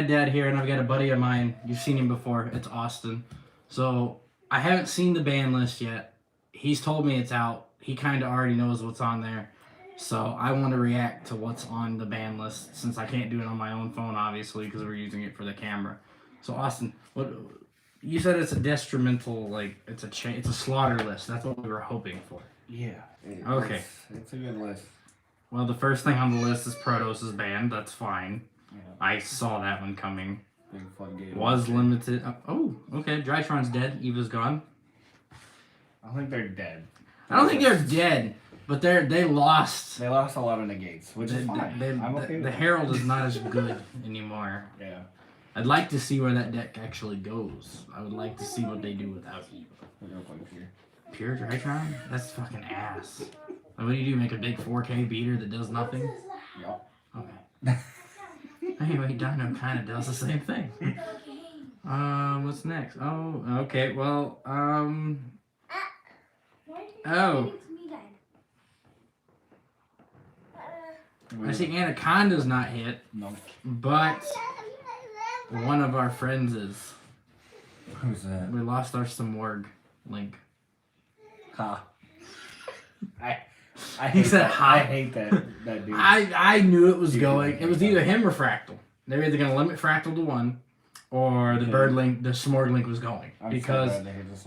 Dad here, and I've got a buddy of mine. You've seen him before. It's Austin. So I haven't seen the band list yet. He's told me it's out. He kind of already knows what's on there. So I want to react to what's on the band list since I can't do it on my own phone, obviously, because we're using it for the camera. So Austin, what you said it's a detrimental, like it's a slaughter list. That's what we were hoping for. Yeah. Okay. It's a good list. Well, the first thing on the list is Protos' band. That's fine. Yeah. I saw that one coming. Big floodgate. Was limited. Oh, okay. Drytron's dead. Eva's gone. I don't think they're dead. I don't think they're dead, but they lost. They lost a lot of negates, which is fine. I'm okay with the that. Herald is not as good anymore. Yeah. I'd like to see where that deck actually goes. I would like to see what they do without Eva. We're gonna play here. Pure Drytron? That's fucking ass. Like, what do? Make a big 4K beater that does nothing? Yup. Okay. Anyway, Dino kind of does the same thing. What's next? Oh, okay. Well, oh. I see Anaconda's not hit, No. but one of our friends is. Who's that? We lost our Samorg link. Ha. He said ha. I hate that dude. I knew it was going. It was either him or Fractal. They were either going to limit Fractal to one, or the bird link, the Smorg link was going. I'm because so glad they hate this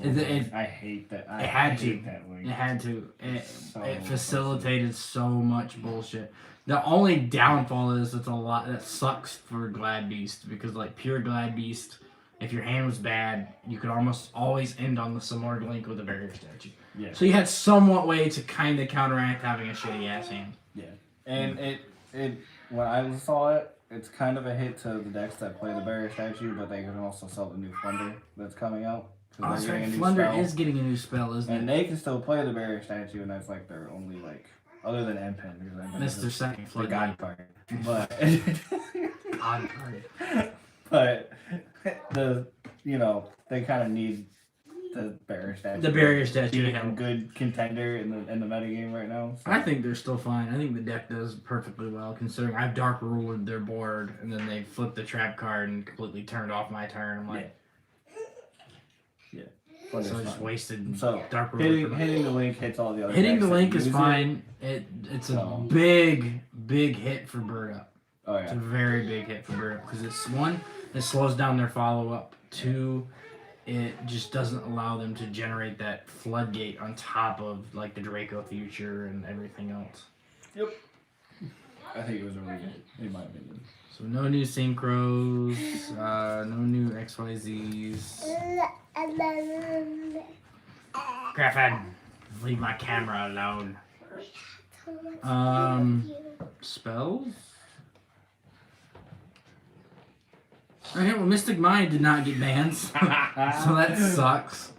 I hate that. it had to. That link. It had to. So It facilitated so much bullshit. The only downfall is it's a lot that sucks for Glad Beast because like pure Glad Beast, if your hand was bad, you could almost always end on the Samorg link with a barrier statue. Yeah. So you had somewhat way to kind of counteract having a shitty ass hand. Yeah. And it when I saw it, it's kind of a hit to the decks that play the barrier statue, but they can also sell the new Flunder that's coming out. Oh, that's right. Flunder is getting a new spell, isn't and it? they can still play the barrier statue, and that's like their only like other than Empen, because Mr. Second the Flood god card. But God card. but they kind of need the barrier statue. The barrier statue to Being a help. good contender in the metagame right now. So. I think they're still fine. I think the deck does perfectly well, considering I've dark ruled their board, and then they flipped the trap card and completely turned off my turn. I'm like, yeah. So I just wasted dark rule. Hitting the link hits all the other. Hitting the decks link that is use fine. It's a big hit for Bird Up. Oh It's a yeah. very big hit for Bird Up because it's one, it slows down their follow up. Two, it just doesn't allow them to generate that floodgate on top of like the Draco Future and everything else. Yep. I think it was really good, in my opinion. So no new synchros, no new XYZs. Griffin, leave my camera alone. Spells? Okay, well, Mystic Mind did not get banned, so that sucks.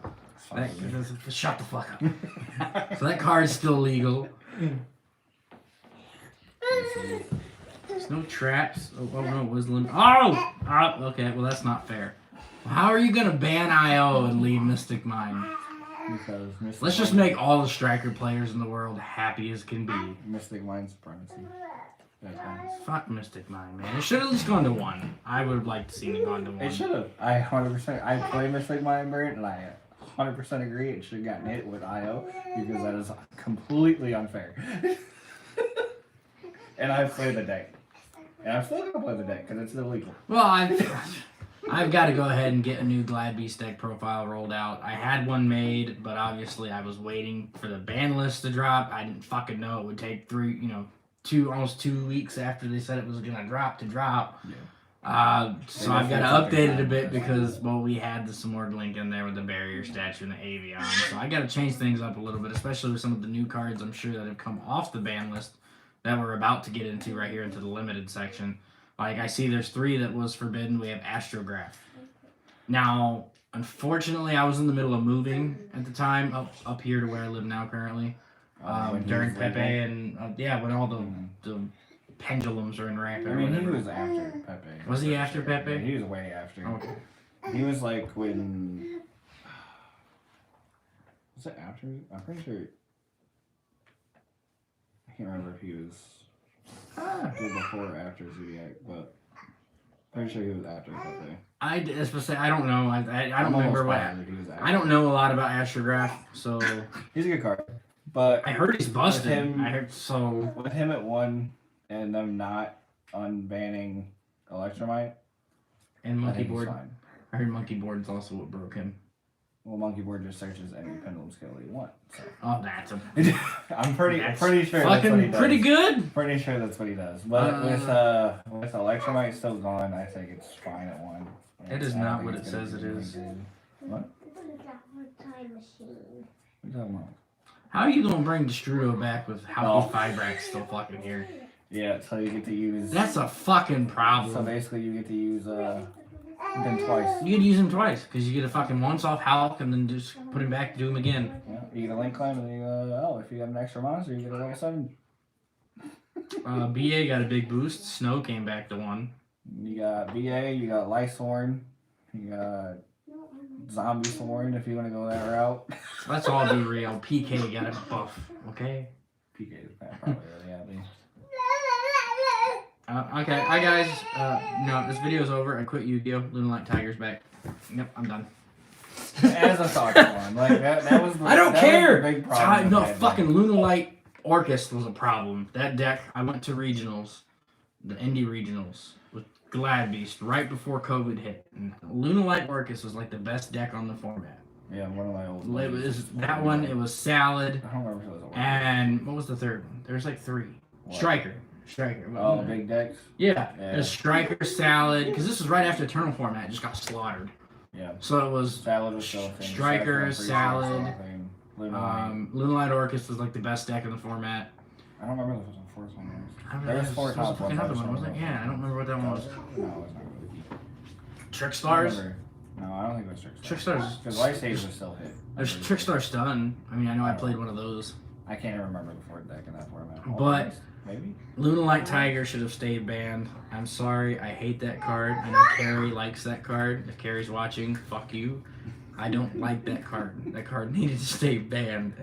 Shut the fuck up. So that card is still legal. There's no traps. Oh no, it was limited. Oh! Okay, well that's not fair. How are you gonna ban IO and leave Mystic Mind? Because Let's just make all the striker players in the world happy as can be. Mystic Mind supremacy. Fuck Mystic Mind, man. It should have at least gone to one. I would have liked to see it gone to one. It should have. I 100%. I play Mystic Mind Bird, and I 100% agree it should have gotten hit with IO because that is completely unfair. And I play the deck, and I'm still gonna play the deck because it's illegal. Well, I've got to go ahead and get a new Glad Beast deck profile rolled out. I had one made, but obviously I was waiting for the ban list to drop. I didn't fucking know it would take almost 2 weeks after they said it was gonna drop to drop. Yeah. So I've got to update it a bit because we had the Samorg link in there with the barrier statue and the Avion. So I got to change things up a little bit, especially with some of the new cards I'm sure that have come off the ban list that we're about to get into right here into the limited section. Like I see there's 3 that was forbidden. We have Astrograph. Now, unfortunately, I was in the middle of moving at the time up here to where I live now currently. During Pepe and when all the pendulums are in ramp. I mean, he was after Pepe. Was he after Pepe? Yeah, he was way after. Okay. He was like when. Was it after? I'm pretty sure. I can't remember if he was before or after Zodiac, but Pretty sure he was after Jose. I supposed to say I don't know. I don't remember what. He was after. I don't know a lot about Astrograph, so He's a good card, but I heard he's busted. him- I heard so. with him at 1 and them not unbanning Electromite, And I Monkey think he's Board. fine. I heard Monkey Board is also what broke him. Well, Monkey Board just searches any pendulum skill you want. So. Oh, that's a. I'm pretty sure That's that's what he fucking does. pretty good. Pretty sure that's what he does. But with Electromite still gone, I think it's fine at 1. That is I don't not think what it's it gonna says be it really is. good. What? Time machine. What are you talking about? How are you gonna bring Destrudo back with how Oh. Fibrax still fucking here? Yeah, so you get to use. That's a fucking So problem. basically, you get to use them twice. You could use him twice because you get a fucking once off Hulk and then just put him back to do him again. Yeah, you get a link climb and you if you got an extra monster, you get a level 7. BA got a big boost. Snow came back to 1. You got BA, you got Lysorn, you got Zombie Thorn if you want to go that route. Let's all be real. PK got a buff. Okay. PK is probably really happy. Okay, hi guys. No, this video's over. I quit Yu-Gi-Oh! Lunalight Tiger's back. Yep, I'm done. As a soccer one, like that was. I don't that care. Was the big problem No, with that fucking deck. Lunalight Orcust was a problem. That deck, I went to regionals, the indie regionals, with Glad Beast right before COVID hit. And Lunalight Orcust was like the best deck on the format. Yeah, one of my old. It ones. was that one. It was Salad, I don't remember if it was a one. and what was the third one? There's like 3. What? Striker. Oh, the big decks. Yeah, Yeah. there's Striker, Salad, because this was right after Eternal format. It just got slaughtered. Yeah. So it was Salad was still a thing. Striker, Saffron, Salad, Freeze, thing. Lunalight. Lunalight Orcust was like the best deck in the format. I don't remember if it was the fourth one. I don't There know. was 4 There was top a fucking ones. other one, wasn't it? Yeah, I don't remember what that one was. No, it's not really. Trick I Stars? remember. No, I don't think it was Trick Stars. Trick Stars. Because Light Stage was still hit. There's Trick Star Stun. I mean, I know I played one of those. I can't even remember the fourth deck in that format. But- Maybe? Lunalight Tiger should have stayed banned. I'm sorry, I hate that card. I know Carrie likes that card. If Carrie's watching, fuck you. I don't like that card. That card needed to stay banned.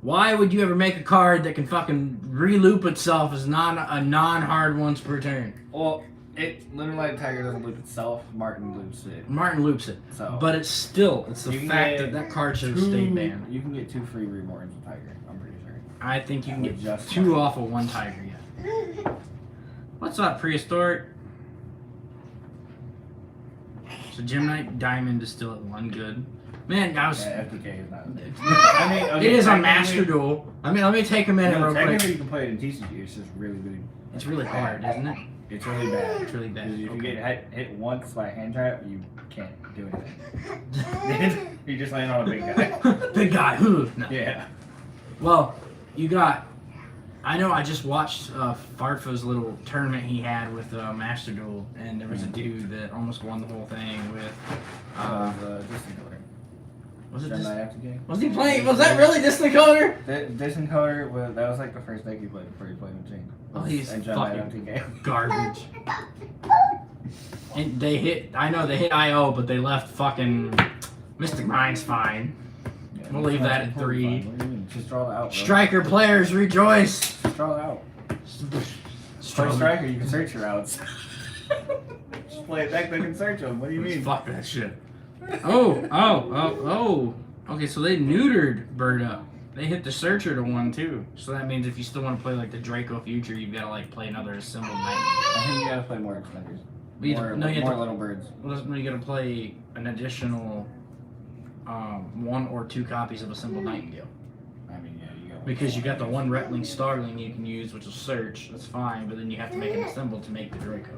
Why would you ever make a card that can fucking re-loop itself as non-hard once per turn? Well, Lunalight Tiger doesn't loop itself. Martin loops it. Martin loops it. So. But it's still, it's the You can fact get that card should have stayed banned. You can get 2 free reborns with Tiger. I'm pretty sure. I think you can With get just 2 one. off of 1 Tiger, yeah. What's up, Prehistoric? So Gem Knight Diamond is still at 1 good. Man, I was... Yeah, FTK is not. I mean, it okay, is on technically- Master Duel. I mean, let me take a minute real technically quick. you can play it in TCG. It's just really, really. It's really hard, isn't it? It's really bad. It's really bad. 'Cause if you Okay. get hit once by a hand trap, you can't do anything. You just land on a big guy. Big guy. Who? No. Yeah. Well, you got... I know I just watched Fartfo's little tournament he had with Master Duel, and there was a dude that almost won the whole thing with... Distant Color. was it Gem this? Knight FTK. Was he playing? Was that really Distant Color? Distant Color, that was like the first deck he played before he played with Jing. Oh, he's And Gem Knight fucking FTK. garbage. And they hit... I know they hit IO, but they left fucking... Mystic Mind's fine. Yeah, We'll leave that at totally 3. fine. What do you mean? Just draw it out, bro. Striker players, rejoice! Just draw it out. Play Striker, you can search your outs. Just play a deck that can search them. What do you mean? Fuck that shit. Oh. Okay, so they neutered Bird Up. They hit the Searcher to 1 too. So that means if you still want to play like the Draco Future, you've got to like play another assembled knight. I think you gotta play more extenders. But you More, no, you have more to, little birds. well, doesn't mean you got to play an additional 1 or 2 copies of assembled Nightingale. I mean, yeah, you got. Because you got the 1 Retling Starling you can use, which is Search. That's fine, but then you have to make an assembled to make the Draco.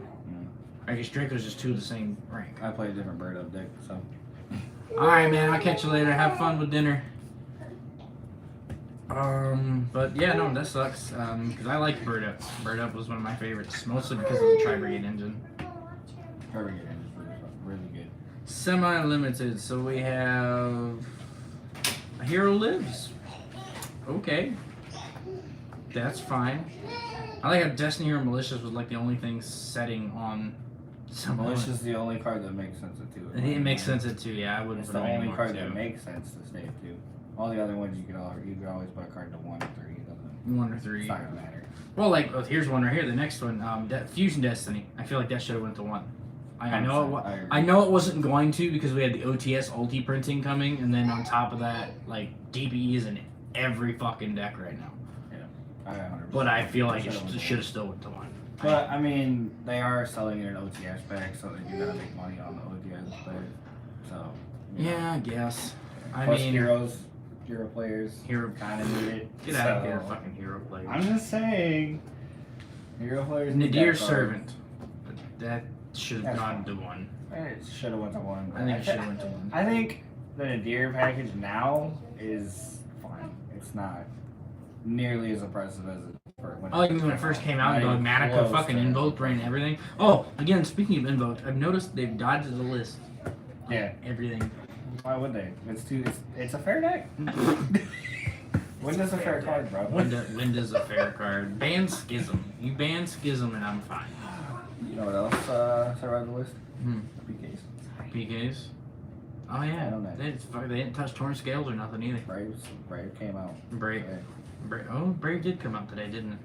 I guess Draco's just 2 of the same rank. I play a different bird up deck, so. Alright, man, I'll catch you later. Have fun with dinner. But yeah, no, that sucks. Because I like Bird Up. Bird Up was one of my favorites, mostly because of the Tri-Brigade engine. Very good. Really good. Semi-limited, so we have a Hero Lives. Okay. That's fine. I like how Destiny Hero Malicious was like the only thing setting on Malicious is the only card that makes sense at 2. It makes sense at 2, yeah. I wouldn't It's put the it only anymore card too. that makes sense to stay at 2. All the other ones you could always put a card to 1 or 3. It doesn't. 1 or 3. It's not gonna matter. Well, like here's one right here. The next one, Fusion Destiny. I feel like that should have went to 1. I know it. I know it wasn't going to because we had the OTS ulti printing coming, and then on top of that, like DPE is in every fucking deck right now. But I feel like it should have still went to 1. But I mean, they are selling it in OTS back, so they do gotta make money on the OTS player. So yeah, I guess. I Plus mean, hero players kind of need it. Get out of here, fucking hero players. I'm just saying, hero players. Nadir Servant. That should have gone to 1. It should have went to 1. I think it should have went to 1. I think the Nadir package now is fine. It's not nearly as impressive as it when Oh, you mean when it first came out, and Dogmatica fucking invoked right and everything? Oh, again, speaking of invoked, I've noticed they've dodged the list. Yeah. Everything. Why would they? It's a fair deck. Winda's a fair card, bro. Winda's a fair card. Ban Schism. You ban Schism and I'm fine. You know what else survived the list? PKs. PKs? Oh yeah. They didn't touch Torn Scales or nothing either. Brave came out. Brave did come out today, didn't it?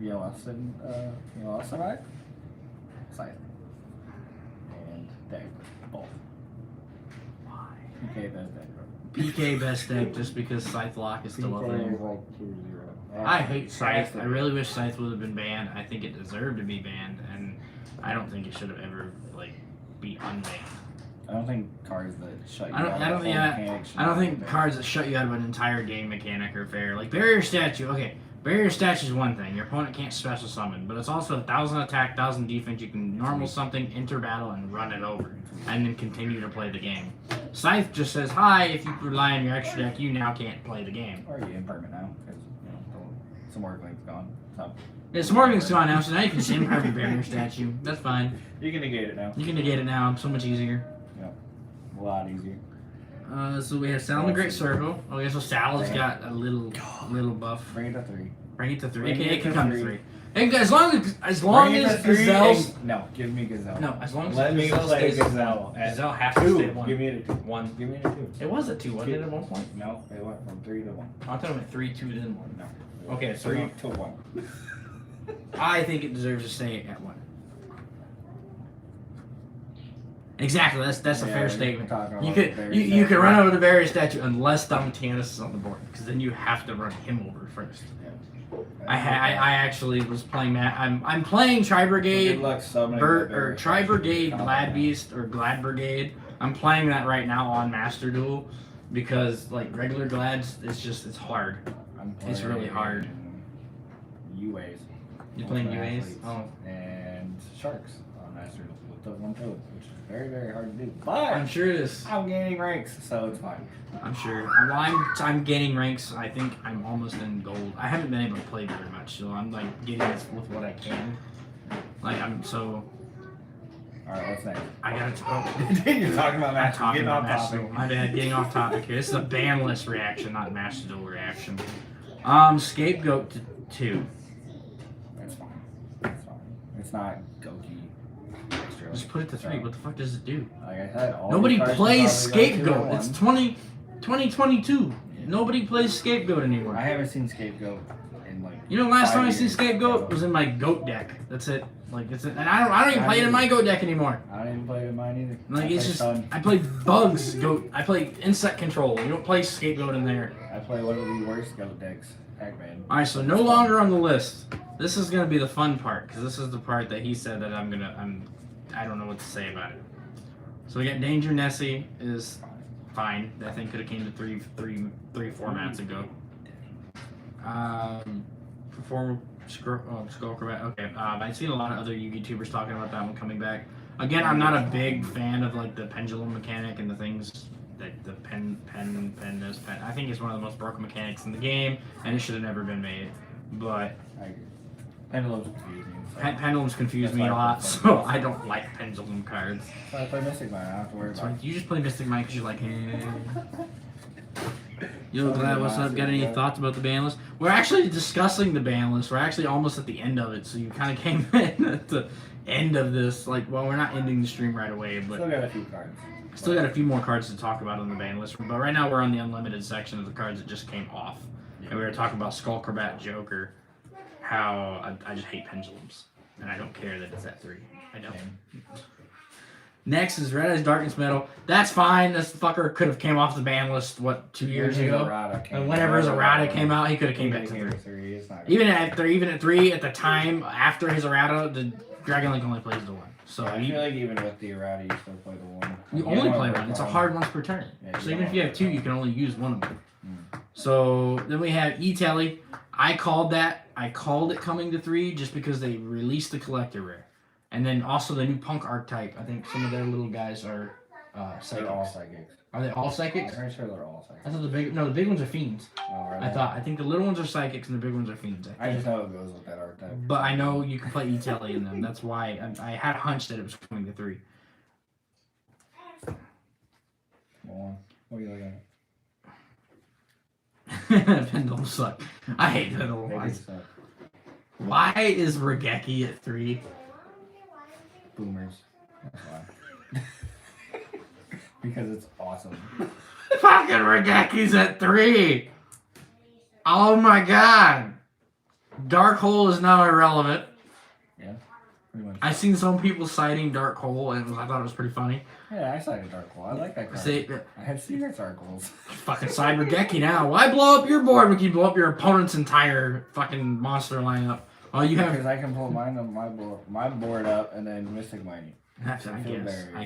You know what survived? Scythe. And Dagger. Both. Why? PK best deck, bro. PK best deck just because Scythe Lock is still a thing. Like 2-0. I hate Scythe. I really wish Scythe would have been banned. I think it deserved to be banned, and I don't think it should have ever be unbanned. I don't think cards that shut you I don't think cards that shut you out of an entire game mechanic are fair. Like Barrier Statue, okay. Barrier Statue is one thing. Your opponent can't special summon, but it's also 1,000 attack, 1,000 defense. You can normal something, enter battle, and run it over, and then continue to play the game. Scythe just says, hi, if you rely on your extra deck, you now can't play the game. Or you impermanent now, because some work link's gone. So. Yeah, some more things gone now, so now you can just imperm your Barrier Statue. That's fine. You can negate it now. You can negate it now. It's so much easier. A lot easier. So we have Sal in the Great Circle. Okay, so Sal's got a little buff. Bring it to 3. Bring it to 3. Bring It it can to come to 3. 3. Hey, as long as Gazelle's... No, give me Gazelle. No, as long as Let me Gazelle play stays Gazelle. Gazelle has to 2. stay at 1. Give me it at 2. 1. Give me it at 2. It was at 2, wasn't it, at one point? No, it went from 3 to 1. I thought it went 3, 2, then 1. No. Okay, so 3 to 1. I think it deserves to stay at 1. Exactly, that's a fair statement. You could run over the Barrier Statue unless Domitianus is on the board, because then you have to run him over first. I actually was playing that. I'm playing Tri Brigade, Tri Brigade, Glad Beast or Glad Brigade. I'm playing that right now on Master Duel because like regular Glads, it's hard. It's really hard. UAs. You're playing UAs? Oh. And Sharks on Master Duel with the 1 toad, which is very, very hard to do. But I'm sure it is. I'm gaining ranks, so it's fine. I'm sure. Well, I'm gaining ranks. I think I'm almost in gold. I haven't been able to play very much, so I'm like getting this with what I can. Like I'm so. All right, what's next? I gotta. You're talking about Master. Getting off topic. My bad. Getting off topic here. This is a Banlist reaction, not Master Duel reaction. Scapegoat to 2. That's fine. That's fine. It's not Goki. Just put it to 3. What the fuck does it do? Like I said, nobody plays Scapegoat. It's 2022. Nobody plays Scapegoat anymore. I haven't seen Scapegoat in like. You know, last time I seen Scapegoat was in my goat deck. That's it. Like it's it. And I don't even play it in my goat deck anymore. I don't even play it in mine either. Like it's just I play Bugs Goat. I play Insect Control. You don't play Scapegoat in there. I play one of the worst goat decks. Pac-Man. All right, so no longer on the list. This is gonna be the fun part because this is the part that he said that I don't know what to say about it. So we got Danger Nessie is fine. That thing could have came to three formats ago. Skull Acrobat. Okay. I've seen a lot of other YouTubers talking about that one coming back. Again, I'm not a big fan of like the pendulum mechanic and the things that the pen. I think it's one of the most broken mechanics in the game, and it should have never been made. But I agree. Pendulum's confusing. So. Pendulums confuse me a lot, so I don't like pendulum cards. So I play Mystic Mine. I don't have to worry about it. You just play Mystic Mine because you're like, eh. Yo, Glad, what's up? Got any thoughts about the ban list? We're actually discussing the ban list. We're actually almost at the end of it, so you kind of came in at the end of this. Like, well, we're not ending the stream right away, but still got a few cards. Still got a few more cards to talk about on the ban list. But right now we're on the unlimited section of the cards that just came off. Yeah. And we were talking about Skull Acrobat Joker. how I just hate pendulums, and I don't care that it's at 3. I don't. Next is Red Eyes Darkness Metal. That's fine. This fucker could have came off the ban list 2 years ago. And whenever his errata came out, he could have came back to 3. Even at 3 at the time after his errata, the Dragon Link only plays the 1. So I feel like even with the errata, you still play the 1. You only play 1. It's a hard once per turn. Yeah, so even if you have 2, you can only use 1 of them. So then we have E-Telly. I called that. I called it coming to 3 just because they released the collector rare. And then also the new punk archetype. I think some of their little guys are psychics. They're all psychics. Are they all psychics? I'm pretty sure they're all psychics. I thought the big ones are fiends. Oh, really? I think the little ones are psychics and the big ones are fiends. I just know it goes with that archetype. But I know you can play E-Telly in them. That's why I had a hunch that it was coming to 3. What are you looking at? Pendulums suck. I hate pendulums. Why is Regeki at 3? Boomers. That's why. Because it's awesome. Fucking Regeki's at 3! Oh my god! Dark Hole is now irrelevant. Yeah, pretty much. I've seen some people citing Dark Hole, and I thought it was pretty funny. Yeah, I cited Dark Hole. I like that card. See, I have seen their Dark Holes. fucking side Regeki now. Why blow up your board when you blow up your opponent's entire fucking monster lineup? Oh, you have. Because I can pull mine on my board up and then Mystic Mining. I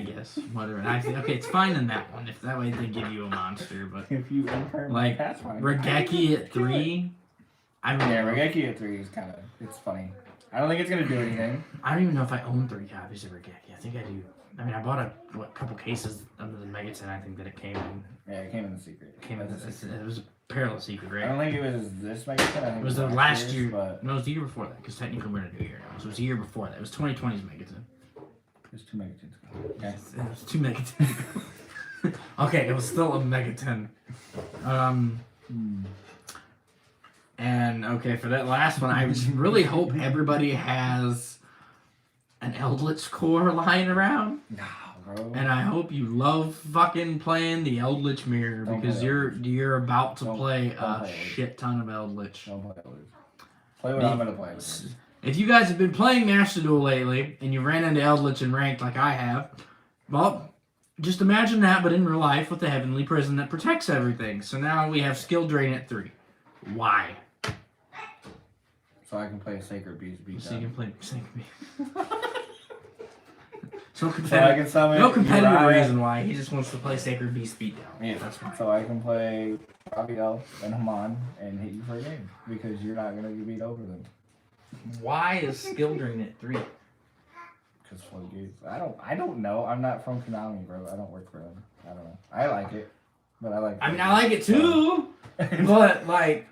guess. Whatever. Okay, it's fine in that one. If that way they give you a monster, but If you imperm like Pathfinder. Regeki at 3. I don't Yeah, know. Regeki at 3 is kind of, it's funny. I don't think it's going to do anything. I don't even know if I own 3 copies of Regeki. I think I do. I mean, I bought a couple cases under the Megaton. I think that it came in. Yeah, it came in the secret. It was a perilous secret, I right? don't think it was this Megaton. I think It was the last year. But No, it was the year before that, because technically we're in a new year now. So it was the year before that. It was 2020's Megaton. there's 2 Megatons. Okay. It was 2 Megatons. Okay, it was still a Megaton. And okay, for that last one, I really hope everybody has an Eldritch core lying around. Nah, bro. And I hope you love fucking playing the Eldritch Mirror Don't because play you're about to Don't- play don't a play it. shit ton of Eldritch. Don't play Eldritch. Play what I'm going to play with you. If you guys have been playing Master Duel lately and you ran into Eldritch and ranked like I have, well, just imagine that, but in real life with the Heavenly Prison that protects everything. So now we have Skill Drain at 3. Why? So I can play a Sacred Beast beat So you down. can play Sacred Beast. So I can summon No competitive Uriah. reason why. He just wants to play Sacred Beast beatdown. Yeah, That's fine. so I can play Raviel and Haman and hit you for a game because you're not gonna get beat over them. Why is Skill Drain at 3? Because floodgates. I don't know. I'm not from Konami, bro. I don't work for them. I don't know. I like it, but I like. I mean, I like it too, but like,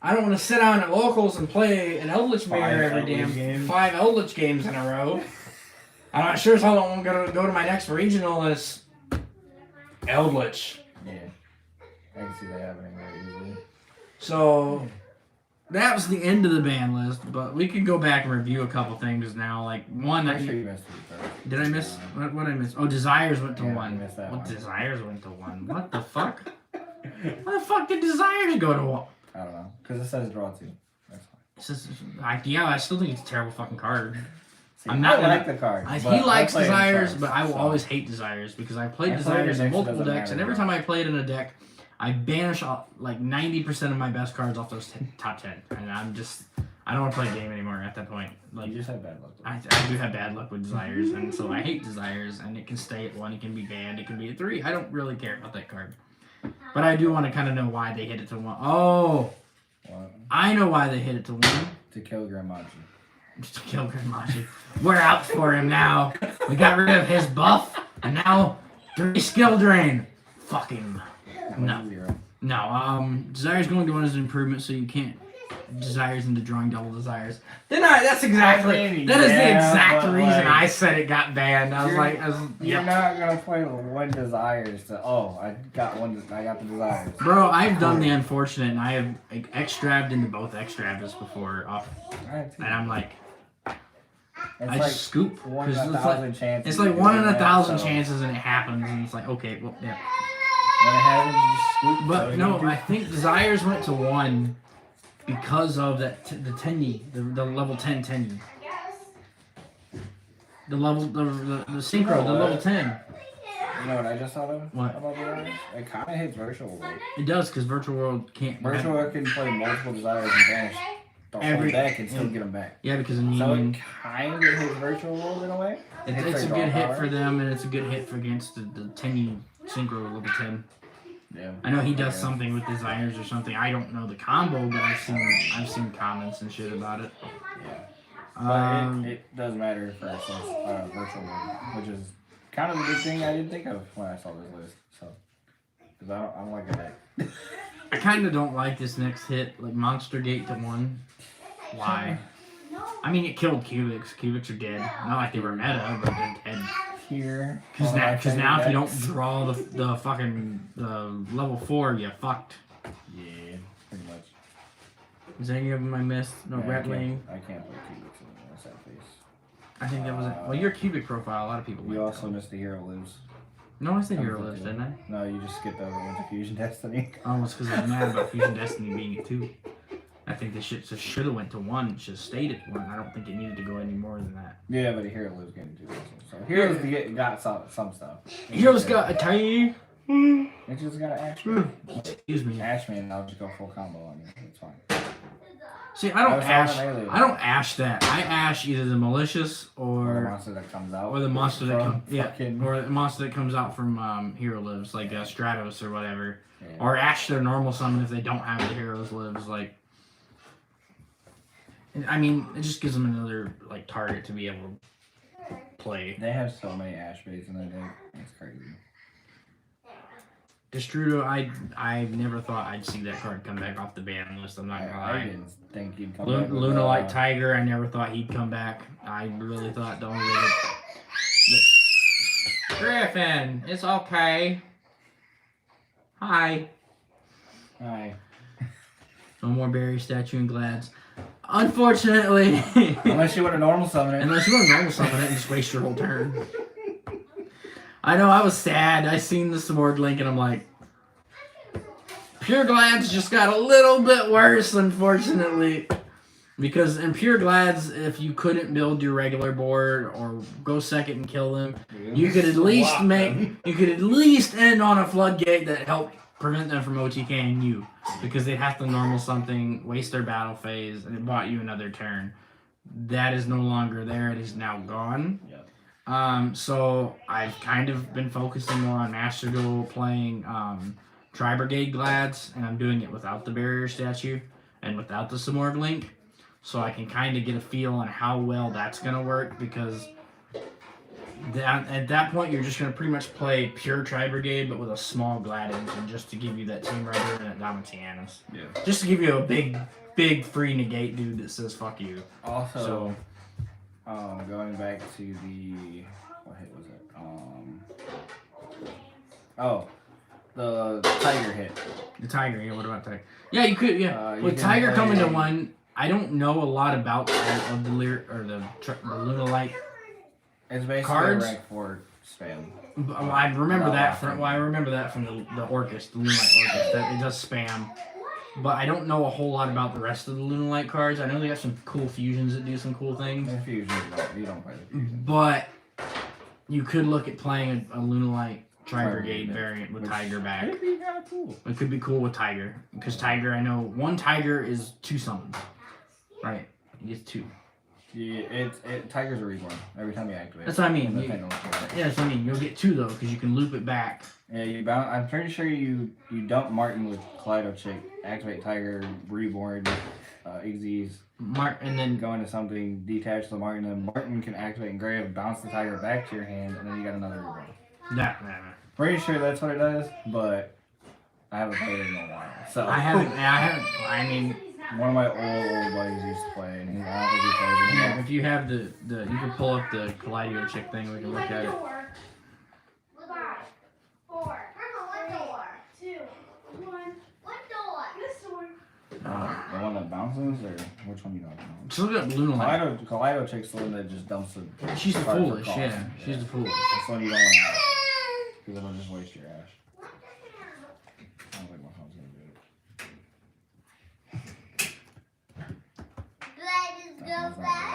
I don't want to sit down at locals and play an Eldritch Mirror every damn Eldritch games. 5 Eldritch games in a row. I'm not sure as hell I don't want to go to my next regional as Eldritch. Yeah, I can see that happening very easily. So that was the end of the ban list, but we could go back and review a couple things now. Like one, I'm sure you missed it first. did I miss? What did I miss? Oh, Desires went to Yeah, 1. you missed that What one. Desires went to 1? What the fuck? Why the fuck did Desires go to 1? I don't know because it says draw 2. That's fine. It's just, I still think it's a terrible fucking card. See, I'm not I gonna- like the card. He but likes I play Desires, cards, but I will so- always hate Desires because I played I Desires play in the decks, it multiple doesn't decks, and matter. every time I play it in a deck, I banish like 90% of my best cards off those top 10, and I don't want to play a game anymore at that point. Like You just have bad luck. I do have bad luck with Desires, and so I hate Desires, and it can stay at 1, it can be banned, it can be at 3. I don't really care about that card, but I do want to kind of know why they hit it to 1. Oh, Well, I know why they hit it to 1. to kill Grandmaji. Just to kill Granmachi. We're out for him now. We got rid of his buff, and now 3 skill drain. Fuck him. No. 0. No, Desires going to 1 is an improvement, so you can't Desires into drawing double Desires. That's exactly, I mean, that is the yeah, exact but, reason like, I said it got banned. I was like, You're yep. not gonna play with 1 Desires to. Oh, I got the Desires. Bro, I've done the unfortunate, and I have extrabbed into both extrabs before, and I'm like, It's I like just scoop. 1 in 'cause it's 1,000 like, chances. it's you like can 1 do in that, 1,000 so chances, and it happens, and it's like, okay, well, yeah. When it happens, you just scoop. But no, I think Desires went to 1 because of that the 10 the level 10 10 the level the synchro, the level 10. You know what I just thought of? What? About the Desires? It kind of hits Virtual World. It does, because Virtual World can't. Virtual World can play multiple Desires and banish the whole deck and still get them back. Yeah, because so it kind of hits Virtual World in a way. It's a good hit for them, and it's a good hit for against the 10 synchro level 10. Yeah. I know he does something with Desires or something. I don't know the combo, but I've seen comments and shit about it. Yeah. But it does matter for Virtual World, which is kind of a big thing I didn't think of when I saw this list. So, because I don't like that. I kind of don't like this next hit, like Monster Gate to 1. Why? I mean, it killed Cubics. Cubics are dead. Not like they were meta, but they're dead. Here. Because now if you don't draw the fucking level 4, you fucked. Yeah, pretty much. Is any of them I missed? No, Rat Lane. I can't play Cubics in that face. I think that was it. Well, your Cubic profile, a lot of people You went also missed the Hero Lives. No, I said Hero Lives, didn't I? No, you just skipped over into Fusion Destiny. Oh, it's because I was mad about Fusion Destiny being a 2. I think this shit just should have went to 1. Should have stayed at 1. I don't think it needed to go any more than that. Yeah, but Hero Lives getting 2 also. So Heroes got some stuff. Heroes got a tiny. It just got an Ashman. Excuse me. Ashman, and I'll just go full combo on you. It's fine. See, I don't ash that. I ash either the malicious or the monster that comes out. Or the monster that or the monster that comes out from Hero Lives, like Stratos or whatever. Yeah. Or ash their normal summon if they don't have the Heroes Lives, like. I mean, it just gives them another like target to be able to play. They have so many ash baits in their deck. It's crazy. Destrudo, I never thought I'd see that card come back off the ban list. I'm not gonna lie. I didn't think he'd come back. Lunalight Tiger, I never thought he'd come back. I really thought the only way Griffin, it's okay. Hi. Hi. No more Barrier Statue and Glads. Unfortunately. Unless you want to normal summon it. Unless you want to normal summon it and just waste your whole turn. I know, I was sad. I seen the Sword Link and I'm like, Pure Glads just got a little bit worse, unfortunately. Because in Pure Glads, if you couldn't build your regular board or go second and kill them, you could at least end on a floodgate that helped prevent them from OTKing you. Because they'd have to normal something, waste their battle phase, and it bought you another turn. That is no longer there. It is now gone. Yep. So I've kind of been focusing more on Master Duel, playing Tri-Brigade Glads, and I'm doing it without the Barrier Statue and without the Simorg Link. So I can kind of get a feel on how well that's going to work, because at that point you're just going to pretty much play pure Tri-Brigade but with a small Glad engine, just to give you that Team Rider and that Damatianus. Yeah. Just to give you a big free negate dude that says fuck you. Also, going back to the, what hit was it? The Tiger hit. The Tiger, yeah, what about Tiger? Yeah, you could, yeah. With Tiger coming to 1, I don't know a lot about the Lunalight. It's basically cards. A rank 4 spam. I remember that from the Orcus, the Lunalight Orcus, that it does spam. But I don't know a whole lot about the rest of the Lunalight cards. I know they got some cool fusions that do some cool things. The fusions, you don't play the fusion. But you could look at playing a Lunalight Tri-Brigade variant with Tiger back. It'd be kind of cool. It could be cool with Tiger. Because Tiger, I know, 1 Tiger is 2 summons. Right. He gets 2. Yeah, Tiger's a reborn every time you activate. That's what I mean. That's what I mean. You'll get 2 though, because you can loop it back. Yeah, I'm pretty sure you dump Martin with Kaleido Chick, activate Tiger, reborn, Xyz. And then go into something, detach the Martin, and Martin can activate Engrave, bounce the Tiger back to your hand, and then you got another reborn. Nah. Pretty sure that's what it does, but I haven't played it in a while. So I haven't. I mean, one of my old buddies used to play, and I don't think he plays it anymore. If you have you can pull up the Kaleido Chick thing. We can look at it. 5, 4, 3, 2, 1. What door? This door. The one that bounces, or which one you talking about? Just look at Lunalight. Kaleido Chick's the one that just dumps the. She's the foolish, yeah. She's the foolish. That's the one you don't want to have, because it'll just waste your ash. I don't think my phone's gonna do it.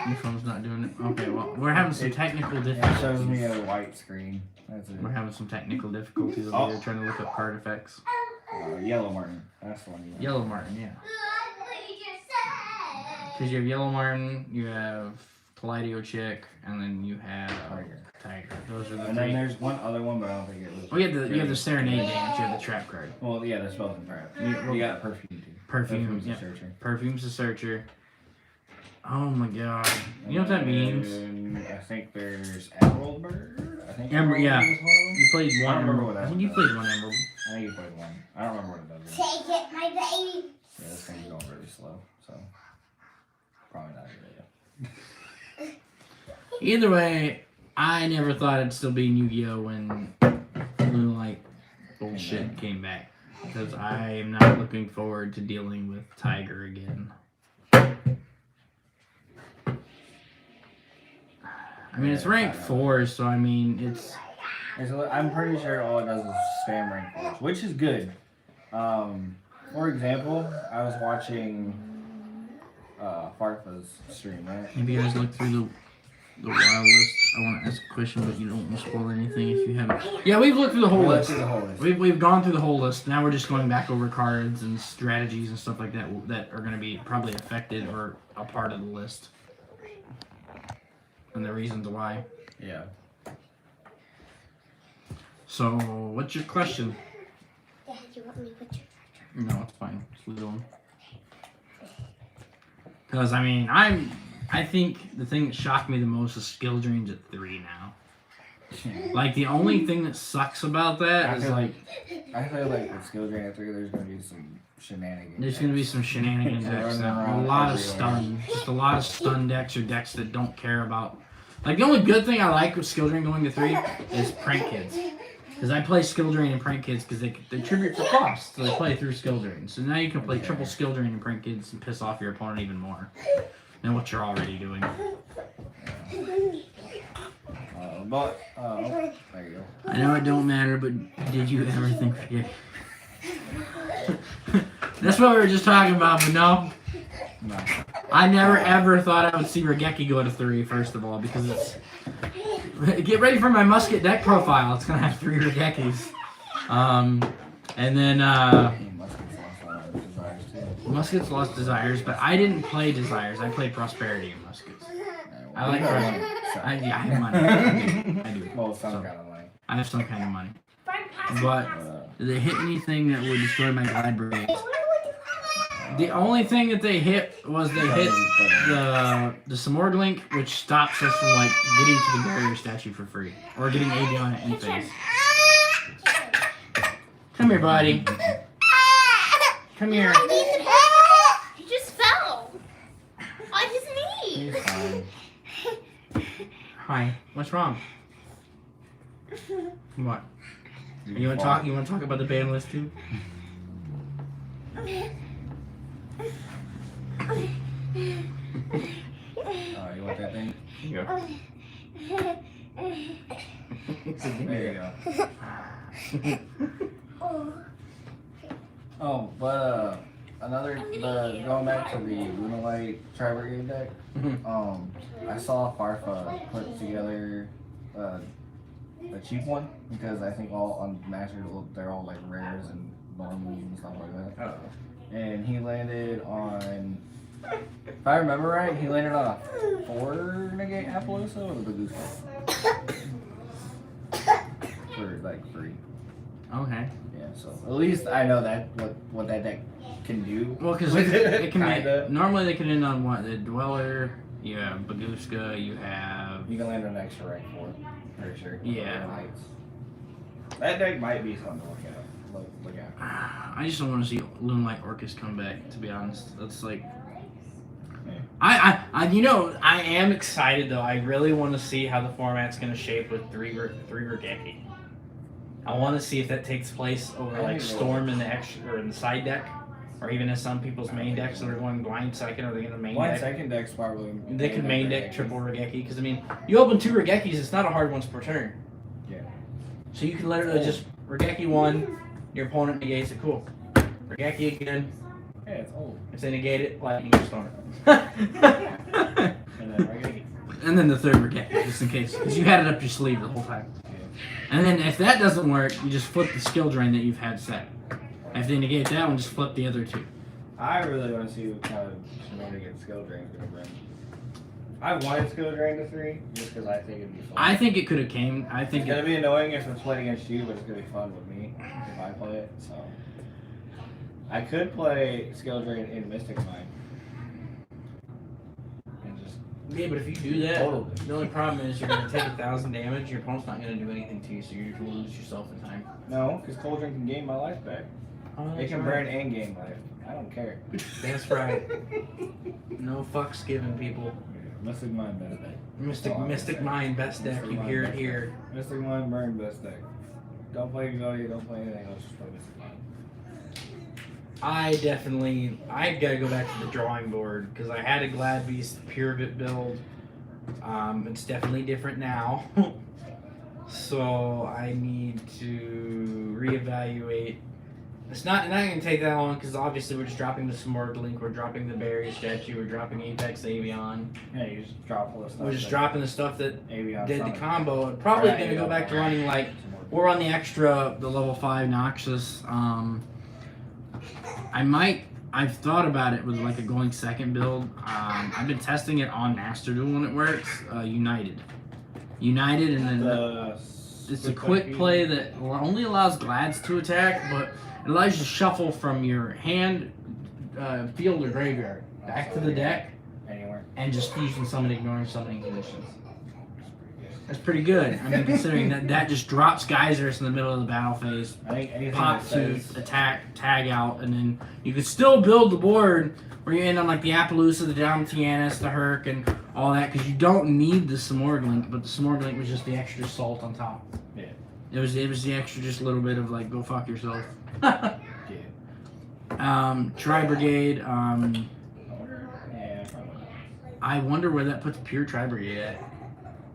Your phone's not doing it. Okay, well, we're having some technical It difficulties. shows me a white screen. That's it. We're having some technical difficulties over here trying to look up card effects. Yellow Martin. That's the one you want. Yellow Martin, yeah. Because you have Yellow Martin, you have Palladio Chick, and then you have Tiger. Those are the And three. then there's one other one, but I don't think it was. Oh, you have the Serenade dance. You have the Trap card. Well, yeah, the spells and trap. You got Perfume too. Perfume, the yeah. Searcher. Perfume's the Searcher. Oh my god. You know what that means? I think there's Emerald Bird. I think Emerald, yeah. was one of them. You played I one don't remember Emerald. what that I think one you does. played one Emerald. I think you played one. I don't remember what it does. Take it, my baby. Yeah, this thing's going really slow, so probably not a good idea. Either way, I never thought it'd still be in Yu-Gi-Oh! When Moonlight bullshit came back. Because I am not looking forward to dealing with Tiger again. I mean, it's ranked 4, so I mean, it's... I'm pretty sure all it does is spam rank 4, which is good. For example, I was watching Farfa's stream, right? Maybe you guys look through the wild list. I want to ask a question, but you don't want to spoil anything if you haven't. Yeah, we've looked through the whole We list. looked through the whole list. We've gone through the whole list. Now we're just going back over cards and strategies and stuff like that that are going to be probably affected or a part of the list. And the reasons why. Yeah. So, what's your question? Dad, you want me to put your No, it's fine. Just leave it on. Because, I mean, I think the thing that shocked me the most is skill drains at 3 now. Like, the only thing that sucks about that is, like... I feel like with skill drain at 3, there's going to be some shenanigans. There's going to be some shenanigans decks now. A lot of stun. Just a lot of stun decks or decks that don't care about... Like, the only good thing I like with skill drain going to 3 is Prank Kids. Because I play skill drain and Prank Kids because they tribute for cost, so they play through skill drain. So now you can play triple skill drain and Prank Kids and piss off your opponent even more than what you're already doing. There you go. I know it don't matter, but did you ever think Regeki? That's what we were just talking about, but no. No. I never ever thought I would see Regeki go to 3, first of all, because it's... Get ready for my Musket deck profile. It's going to have 3 Regekis. And then... Muskets lost Desires, but I didn't play Desires. I played Prosperity in Muskets. I like Prosperity. I have money. I do. Well, some kind of money. I have some kind of money. But did they hit anything that would destroy my Glide Brigade? The only thing that they hit was they hit the Samorglink, which stops us from like getting to the barrier statue for free. Or getting Avion at in-phase. Come here, buddy. Come here. He just fell on his knee. He's fine. Hi. What's wrong? What? You want to talk? You want to talk about the ban list too? You want that thing? Here you go. There you go. Oh, but going back to the Lunalight Tri-Brigade deck, I saw Farfa put together a cheap one because I think all on Master they're all like rares and normals and stuff like that. And he landed on, if I remember right, he landed on a 4 negate Appaloosa or the Bagooska for like free. Okay. Yeah, so at least I know that what that deck can do. Well, because it can be, normally they can end on what? The Dweller, you have Bagooska, you have... You can land on an extra rank 4, pretty sure. Yeah. That deck might be something to look at. I just don't want to see Moonlight Orcus come back, to be honest. That's like... Yeah. I am excited though. I really want to see how the format's going to shape with 3 Regeki. I want to see if that takes place over like Storm in the extra or in the side deck, or even in some people's main decks that are going blind second. Are they going to main Blind deck? second deck's probably. They could main deck triple Regeki because I mean, you open 2 Regekis, it's not a hard once per turn. Yeah. So you can literally just Regeki 1, your opponent negates it. Cool. Regeki again. Yeah, it's old. If they negate it, lightning storm. And then the third brigade, just in case. Because you had it up your sleeve the whole time. And then if that doesn't work, you just flip the skill drain that you've had set. After you negate that one, just flip the other two. I really want to see what kind of shenanigans skill drain is going to bring. I wanted skill drain to 3 just because I think it'd be fun. I think it could have came. I think it's going to be annoying if it's played against you, but it's going to be fun with me if I play it. So I could play skill drain in Mystic Mind. And just yeah, but if you do that, totally. the only problem is you're going to take 1,000 damage. Your opponent's not going to do anything to you, so you're going to lose yourself in time. No, because Cauldron can gain my life back. Oh, It can burn and gain life. I don't care. That's right. No fucks given, people. Mystic Mind best deck. Mystic Mind best deck. You hear it here. Mystic Mind burn best deck. Don't play Exodia, don't play anything else, just play Mystic Mind. I gotta go back to the drawing board because I had a Glad Beast Purevit build. It's definitely different now. So I need to reevaluate. It's not going to take that long because obviously we're just dropping the Smorglink, we're dropping the Barrier Statue, we're dropping Apex Avion. Yeah, you just drop all the stuff. We're just dropping the stuff that Avion did the Summon. combo. I'm probably Right, going to go yeah. back to running like, we're on the extra, the level 5 Noxus. I've thought about it with like a going second build. I've been testing it on Master Duel when it works. United, and then it's a quick play that only allows Glads to attack, but it allows you to shuffle from your hand, field, or graveyard back to the deck, anywhere, and just fusion summon, ignoring summoning conditions. That's pretty good. I mean, considering that just drops Geysers in the middle of the battle phase, I think anything pop that to says attack, tag out, and then you could still build the board where you end on like the Appaloosa, the Dalmatianus, the Herc, and all that, because you don't need the Smorglink, but the Smorglink was just the extra salt on top. Yeah. It was the extra, just a little bit of like, go fuck yourself. Yeah. Tri Brigade. Yeah, probably. I wonder where that puts Pure Tri Brigade at.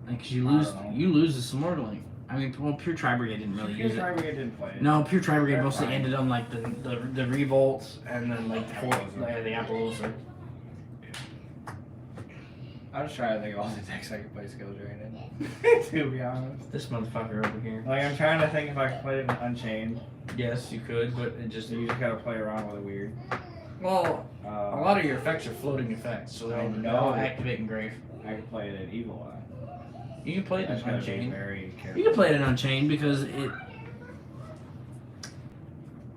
Like, 'cause you lose the Smorglink. I mean, well, Pure Tri Brigade didn't really use it. Pure Tri Brigade didn't play it. No, Pure Tri Brigade They're mostly fine. ended on like the Revolts and then like the Appaloosa. I'm just trying to think of all the decks I could play skill drain in. To be honest. This motherfucker over here. Like, I'm trying to think if I could play it in Unchained. Yes, you could, but it just So you just gotta play around with it weird. well, a lot of your effects are floating effects, so I they know. all activate and grave. I could play it in Evil Eye. You can play it I in just gotta be Unchained. very careful. You can play it in Unchained because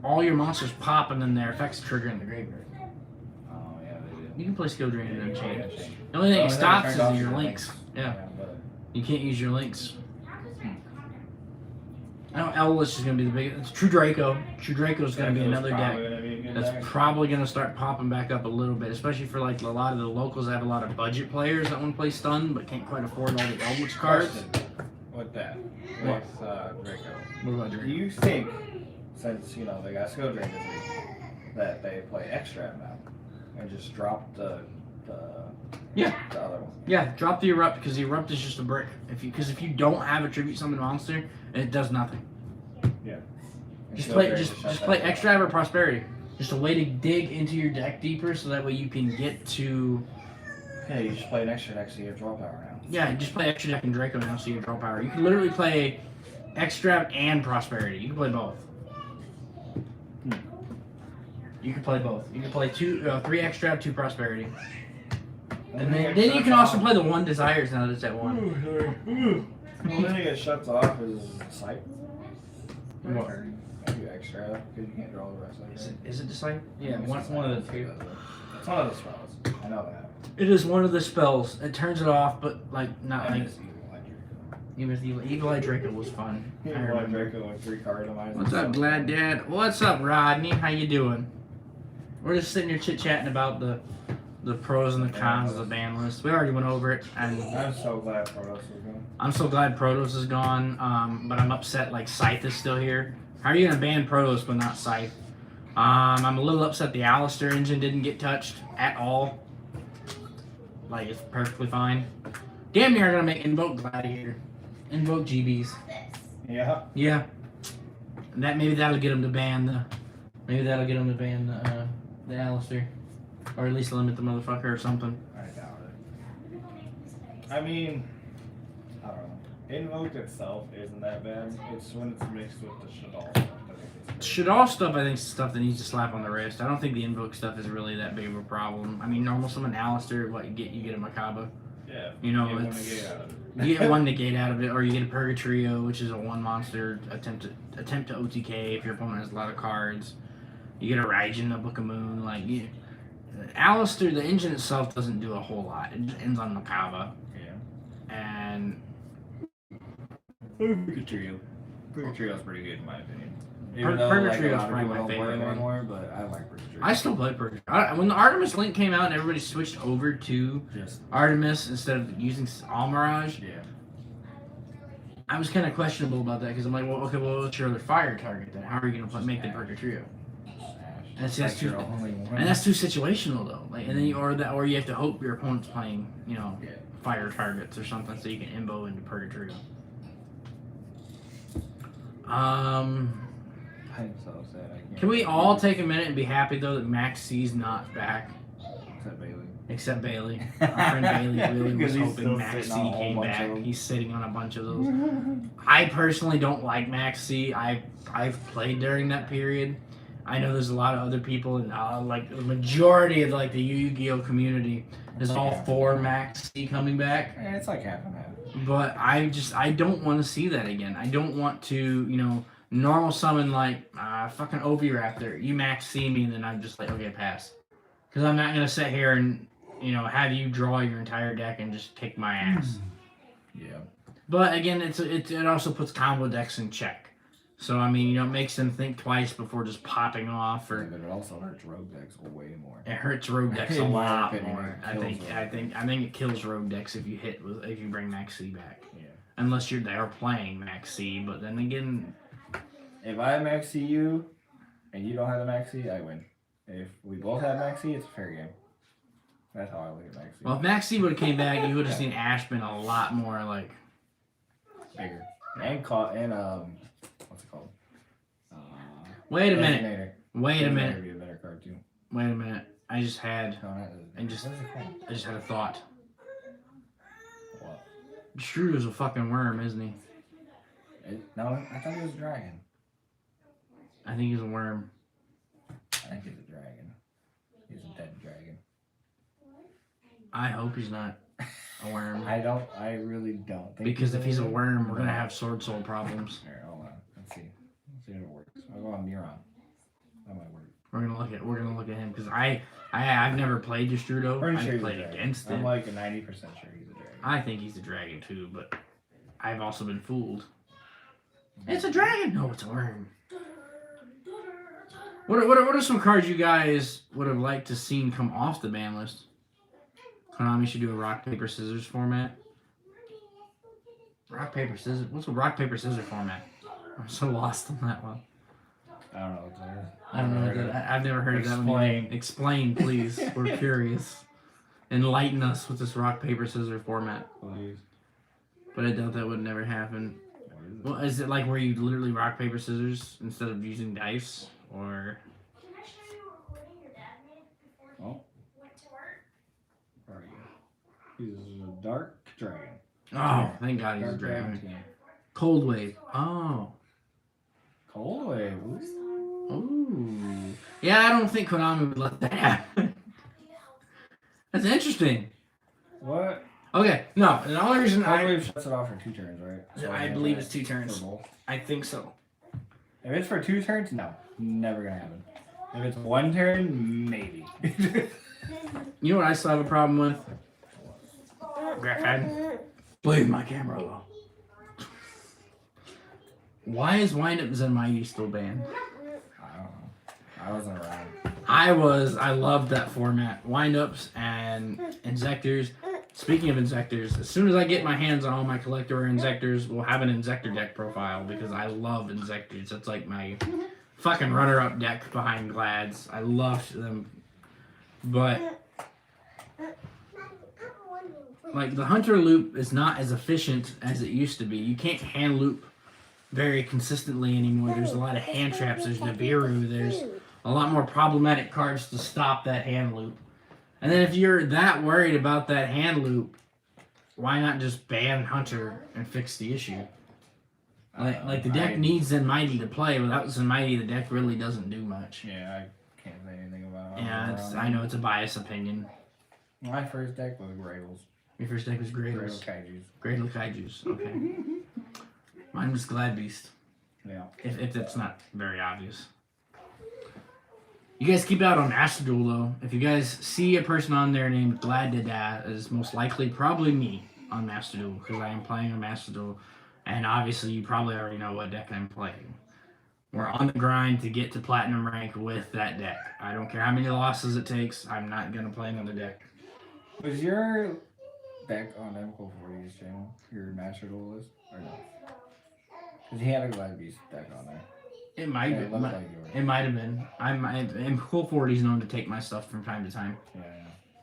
all your monsters pop and then their effects trigger in the graveyard. Oh yeah, they do. You can play skill drain in Yeah, you can play Unchained. Unchained. The only thing it Only stops turned off is your links. Yeah, but you can't use your links. I know Ellis is gonna be the biggest. True Draco. True Draco is gonna be another probably deck gonna be a good that's deck. probably gonna start popping back up a little bit, especially for like a lot of the locals that have a lot of budget players that want to play stun but can't quite afford all the Eldritch cards. Question. With that, What? with Draco. What about Do Draco? you think, since they got skill drain this week, that they play extra now and just drop the Yeah. the other one? Yeah, drop the Erupt because the Erupt is just a brick. If you don't have a tribute summon monster, it does nothing. And Just skill play drain just shuts just that play down. Extra Ever Prosperity. Just a way to dig into your deck deeper, so that way you can get to. Yeah, you just play an extra next to your draw power now. Yeah, just play Extra Deck and Draco now, so you draw power. You can literally play Extra and Prosperity. You can play both. You can play both. You can play 3 Extra, 2 Prosperity. And then you can also play the 1 Desires now that it's at 1. The only thing it shuts off is sight. What? Maybe extra because you can't draw the rest of it. Is it Decide? Yeah, one of the 2. It's one of the spells. I know that. It is one of the spells. It turns it off, but like not I like miss Evil Eye Draco. even Evil Eye Draco was fun. I Evil Eye remember. Draco with 3 cards on mine. What's up, Glad Dad? What's up, Rodney? How you doing? We're just sitting here chit chatting about the pros and the cons of the ban list. We already went over it, and I'm so glad Protoss is gone. I'm so glad Protoss is gone. But I'm upset like Scythe is still here. How are you gonna ban Protoss but not Scythe? I'm a little upset the Alistair engine didn't get touched at all. Like, it's perfectly fine. Damn near gonna make Invoke Gladiator. Invoke GBs. Yeah. Yeah. And maybe that'll get him to ban the Alistair. Or at least limit the motherfucker or something. I doubt I mean, I don't know. Invoked itself isn't that bad. It's when it's mixed with the Shadal stuff. I think it's Shadal stuff, I think, is stuff that needs to slap on the wrist. I don't think the invoke stuff is really that big of a problem. I mean, normal summon Alistair, what you get a Macabre. Yeah. You know, you it's get out of it. you get one negate out of it, or you get a Purgatrio, which is a one monster attempt to OTK if your opponent has a lot of cards. You get a Raijin, a Book of Moon, Alistair, the engine itself doesn't do a whole lot. It just ends on Macabre. Yeah. And Purgatrio. Purgatrio's pretty good in my opinion. Purgatrio's probably my favorite one. Anymore, but I like Purgatrio. I still play Purgatrio. When the Artemis Link came out and everybody switched over to Artemis instead of using Almirage, yeah. I was kind of questionable about that because I'm like, well, okay, well, what's your other fire target then? How are you going to make the Purgatrio? And see, that's too situational though. Like, and then or you have to hope your opponent's playing, fire targets or something so you can imbo into Purgatrio. I'm so sad. Can we all take a minute and be happy though that Max C's not back? Except Bailey. Our friend Bailey really was He's hoping Max C sitting on a whole came bunch back. of them. He's sitting on a bunch of those. I personally don't like Max C. I've played during that period. I know there's a lot of other people, and like the majority of the Yu-Gi-Oh community is all for Max C coming back. Yeah, it's like half and half. But I don't want to see that again. I don't want to, normal summon fucking Oviraptor. You Max C me, and then I'm just like, okay, pass. Because I'm not gonna sit here and have you draw your entire deck and just kick my ass. Yeah. But again, it also puts combo decks in check. So I mean, it makes them think twice before just popping off. Or but it also hurts rogue decks way more. It hurts rogue decks a In my lot opinion, more. it I think it kills rogue decks if you bring Max C back. Yeah. Unless they're playing Max C, but then again, if I Max C you and you don't have the Max C, I win. If we both have Max C, it's a fair game. That's how I look at Max C. Well, if Max C would have came back, you would have seen Ash been a lot more bigger. And what's it called? Wait a minute. Designator. Wait a minute. Would be a better card too. Wait a minute. I just had What is it called? a thought. What? Shrew is a fucking worm, isn't he? No, I thought he was a dragon. I think he's a worm. I think he's a dragon. He's a dead dragon. I hope he's not a worm. I really don't think. Because if he's a worm, we're gonna have sword soul problems. Here, hold on. Let's see if it works. I'll go on Neuron. That might work. We're gonna look at him because I've never played Destrudo. I've played against I'm it. like 90% sure he's a dragon. I think he's a dragon too, but I've also been fooled. It's a dragon. No, it's a worm. What are some cards you guys would have liked to seen come off the ban list? Konami should do a rock paper scissors format. Rock paper scissors. What's a rock paper scissors format? I'm so lost on that one. I don't know what that is. I don't know. I've never heard of that one. Explain, please. We're curious. Enlighten us with this rock paper scissors format. Please. But I doubt that would never happen. What is it? Well, is it like where you literally rock paper scissors instead of using dice, or? Oh. There we go. He's a dark dragon. Oh, thank God he's a dragon. Cold Wave. Oh. Cold Wave. Ooh. Yeah, I don't think Konami would let that happen. That's interesting. What? Okay, no. The only reason Cold Wave shuts it off for 2 turns, right? So I believe it's 2 turns. for both. I think so. If it's for 2 turns, no. Never gonna happen. If it's 1 turn, maybe. You know what I still have a problem with? Griffin. Leave my camera alone. Why is Wind Up Zenmaiji still banned? I don't know. I wasn't around. I loved that format. Wind Ups and Inzectors. Speaking of Inzectors, as soon as I get my hands on all my collector Inzectors, we'll have an Inzector deck profile because I love Inzectors. It's like my fucking runner-up deck behind Glads. I loved them. But like the Hunter loop is not as efficient as it used to be. You can't hand loop very consistently anymore. There's a lot of hand traps. There's Nibiru. There's a lot more problematic cards to stop that hand loop. And then if you're that worried about that hand loop, why not just ban Hunter and fix the issue? Like the deck I- needs Zenmighty to play. Without Zenmighty, the deck really doesn't do much. Yeah, I can't say anything about it. Yeah, I know it's a biased opinion. My first deck was Grails. Your first deck was Grail Grails. Kaijus. Gradle Kaijus. Okay. Mine was Glad Beast. Yeah. If that's not very obvious. You guys keep out on Master Duel though. If you guys see a person on there named Glad to Die, it's most likely probably me on Master Duel because I am playing on Master Duel, and obviously you probably already know what deck I'm playing. We're on the grind to get to platinum rank with that deck. I don't care how many losses it takes. I'm not gonna play another deck. Was your deck on MCO40's channel your Master Duel list or no? Because he had a Glad Beast deck on there. It might Yeah, be. it looked like yours. It might have been. I'm Cool 40's known to take my stuff from time to time. Yeah.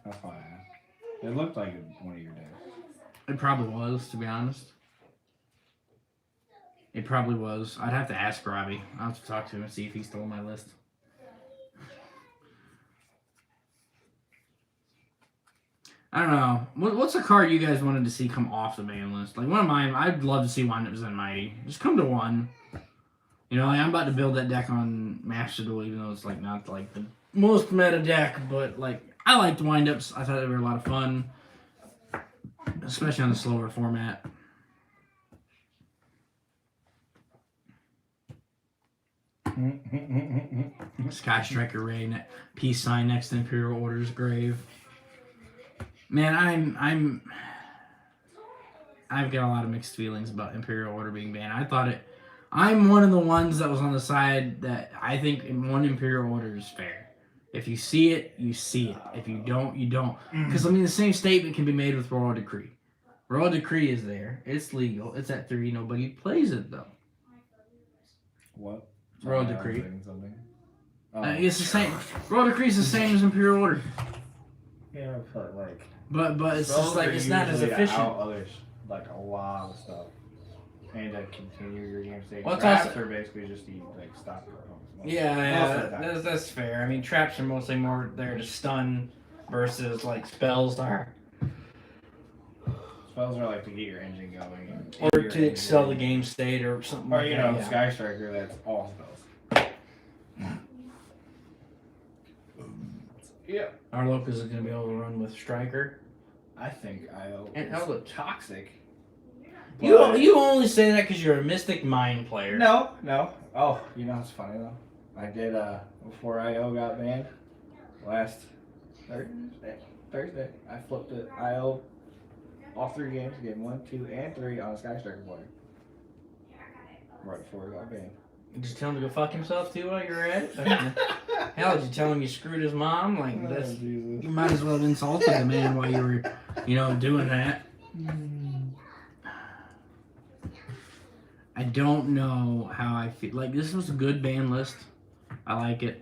That's why I asked. It looked like one of your decks. It probably was, to be honest. It probably was. I'd have to ask Robbie. I'll have to talk to him and see if he stole my list. I don't know. What's a card you guys wanted to see come off the ban list? Like one of mine, I'd love to see one that was Zenmighty. Just come to one. You know, like I'm about to build that deck on Master Duel, even though it's like not like the most meta deck, but like I liked windups. I thought they were a lot of fun, especially on the slower format. Sky Striker Ray, peace sign next to Imperial Order's grave. Man, I've got a lot of mixed feelings about Imperial Order being banned. I'm one of the ones that was on the side that I think one Imperial Order is fair. If you see it, you see it. If you don't, you don't. Because, I mean, the same statement can be made with Royal Decree. Royal Decree is there. It's legal. It's at 3. Nobody plays it, though. What? Royal Sorry, I was Decree. reading something. Oh. It's the same. Royal Decree is the same as Imperial Order. Yeah, but like. But it's just like, it's not as efficient. Others, like a lot of stuff. And to continue your game state. Well, it's Traps also- are basically just to like stop your opponents. Yeah, that's fair. I mean, traps are mostly more there to stun versus like spells are, Spells are like to get your engine going. And or your to engine excel the going. game state or something. Or like you that, know, yeah. Sky Striker, that's all spells. Yeah. Arlok is going to be able to run with Striker. I think IO And is Elder- toxic. You only say that because you're a Mystic Mind player. No. Oh, you know what's funny though? I did before IO got banned last Thursday. I flipped it IO all 3 games, game 1, 2, and 3 on a Sky Striker player. Right before it got banned. You just tell him to go fuck himself too while you're at it. Hell, did you tell him you screwed his mom? Like that's, you might as well have insulted the man while you were, doing that. I don't know how I feel. Like this was a good ban list. I like it,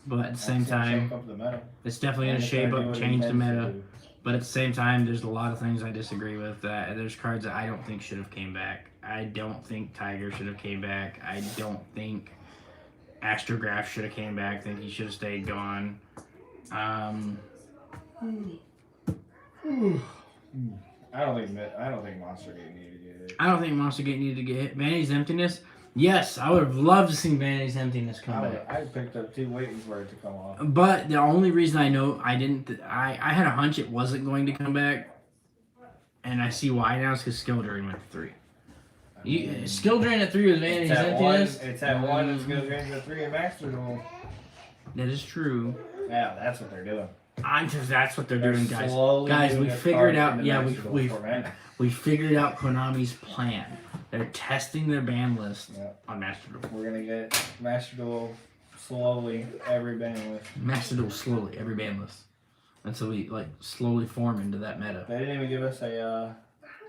but at the same time, Shake up the meta. it's definitely gonna And it's shape gonna do up, what it change the intends to meta. do. But at the same time, there's a lot of things I disagree with. There's cards that I don't think should have came back. I don't think Tiger should have came back. I don't think Astrograph should have came back. I think he should have stayed gone. I don't think Monster Gate needed to get it. I don't think Monster Gate needed to get hit. Vanity's Emptiness. Yes, I would have loved to see Vanity's Emptiness come back. I picked up 2 waiting for it to come off. But the only reason I know I didn't, I had a hunch it wasn't going to come back, and I see why now is because Skill Drain went to 3. Skill Drain at 3 was Vanity's Emptiness. It's at 1. It's going to drain to 3 in Master Duel. That is true. Yeah, that's what they're doing. That's what they're doing, guys. slowly Guys, doing we a figured card out. in the Yeah, Master Duel format. we figured out Konami's plan. They're testing their ban list Yeah. on Master Duel. We're going to get Master Duel slowly every bandwidth. Master Duel slowly every ban list until we slowly form into that meta. They didn't even give us a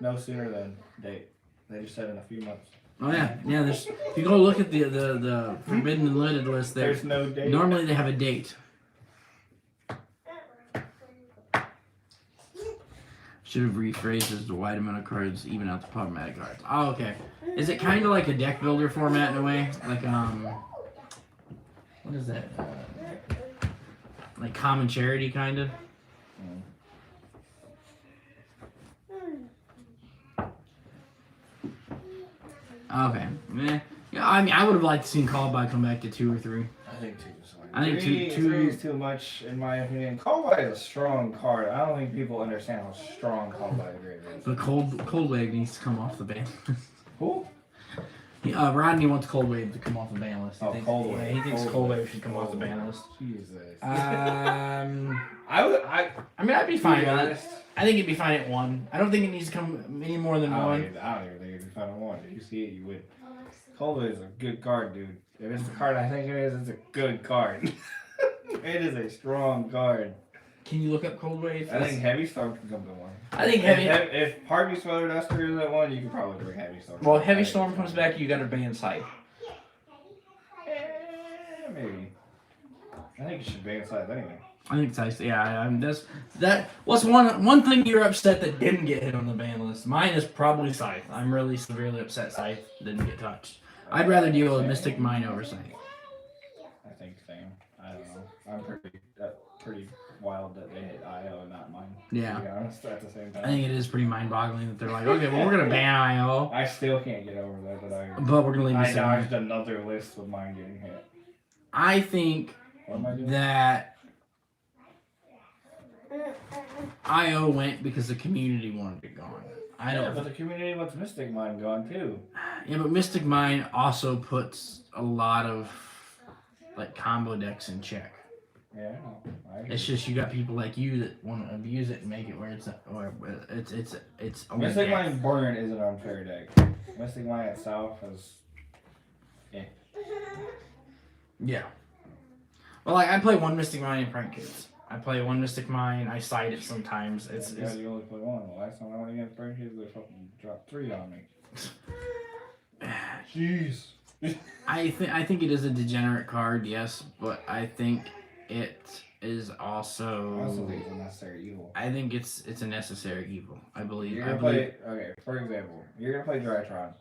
no sooner than date. They just said in a few months. Oh yeah. There's if you go look at the Forbidden and Limited list, There's no date. normally they have a date. Should have rephrased as the wide amount of cards, even out the problematic cards. Oh, okay. Is it kind of like a deck builder format in a way? Like, what is that? Like Common Charity, kind of? Okay. Yeah, I mean, I would have liked to seen Callby come back to 2 or 3. I think 2 is fine. I think three is too much, in my opinion. Callby is a strong card. I don't think people understand how strong Callby Grave is. But Cold Wave needs to come off the ban. Who? Rodney wants Cold Wave to come off the ban list. Cold Wave. He thinks Cold Wave should come off the ban list. Jesus. I mean, I'd be To fine be with it. honest, I think it'd be fine at 1. I don't think it needs to come any more than 1. I don't even think it'd be fun at 1. If you see it, you would. Cold Wave is a good card, dude. If it's the card I think it is, it's a good card. It is a strong card. Can you look up Cold Wave? I think Heavy Storm can come to 1. I think Heavy. If Harvey Sweater Duster is at 1, you can probably bring Heavy Storm. Well, Heavy Storm comes back, you got to ban Scythe. Maybe. I think you should ban Scythe anyway. I think Scythe. Yeah, that. What's one thing you're upset that didn't get hit on the ban list? Mine is probably Scythe. I'm really severely upset Scythe didn't get touched. I'd rather deal with Mystic Mine over Scythe. I think same. I don't know. I'm pretty wild that they hit IO and not mine. Yeah. To be honest, at the same time. I think it is pretty mind-boggling that they're like, okay, well, we're gonna ban IO, I still can't get over that, but we're gonna leave I Mystic Mine. dodged another list with mine getting hit. I think What am I doing? that IO went because the community wanted it gone. I Yeah, don't. but the community wants Mystic Mine gone too. Yeah, but Mystic Mine also puts a lot of like combo decks in check. Yeah, I agree. It's just you got people like you that want to abuse it and make it where it's a Mystic deck. Mine Burn is an unfair deck. Mystic Mine itself is. Yeah. Well, like I play one Mystic Mine in Prank Kids. I play one Mystic Mine. I side it sometimes. It's You only play one. The last time I went against Burn Kids, they fucking dropped 3 on me. Jeez. I think it is a degenerate card, yes, but I think it is I also also. think it's a necessary evil. I think it's a necessary evil. I believe. You're I gonna believe. play. Okay, for example, you're gonna play Drytron.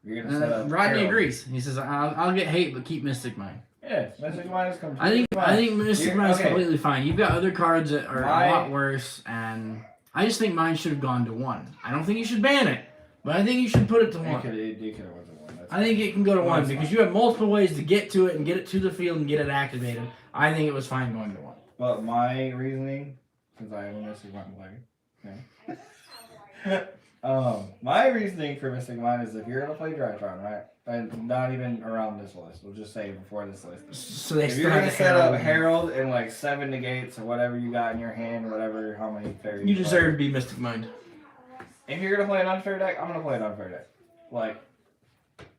You're gonna set up. Rodney Herald. agrees. He says, "I'll get hate, but keep Mystic Mine." Yeah, Mystic Mine is completely I think Mystic Mine is okay. completely fine. You've got other cards that are My- a lot worse, and I just think mine should have gone to 1. I don't think you should ban it, but I think you should put it to 1. It could have went to 1. That's I think it can go to 1 That's because fine. you have multiple ways to get to it and get it to the field and get it activated. I think it was fine going to 1. But my reasoning, since I am a Mystic Mine player, my reasoning for Mystic Mine is if you're gonna play Drytron, right, and not even around this list, we'll just say before this list. So they If still you're have gonna to set up Herald. Herald and like 7 negates or whatever you got in your hand, whatever, how many fairies You play. deserve to be Mystic Mind. If you're gonna play an unfair deck, I'm gonna play an unfair deck. Like,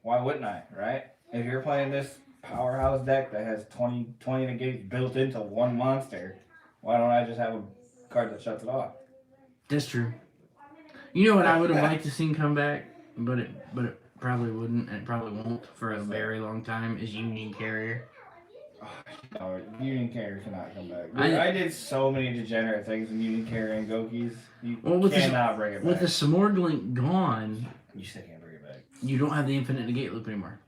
why wouldn't I, right? If you're playing this powerhouse deck that has 20 negates built into one monster, why don't I just have a card that shuts it off? That's true. You know what I would have liked to seen come back, but it probably wouldn't, and it probably won't for a very long time, is Union Carrier. No, Union Carrier cannot come back. Dude, I- I did so many degenerate things in Union Carrier and Gokis. You Well, with cannot bring it back. With the Smorglink gone, You still can't bring it back. you don't have the infinite negate loop anymore.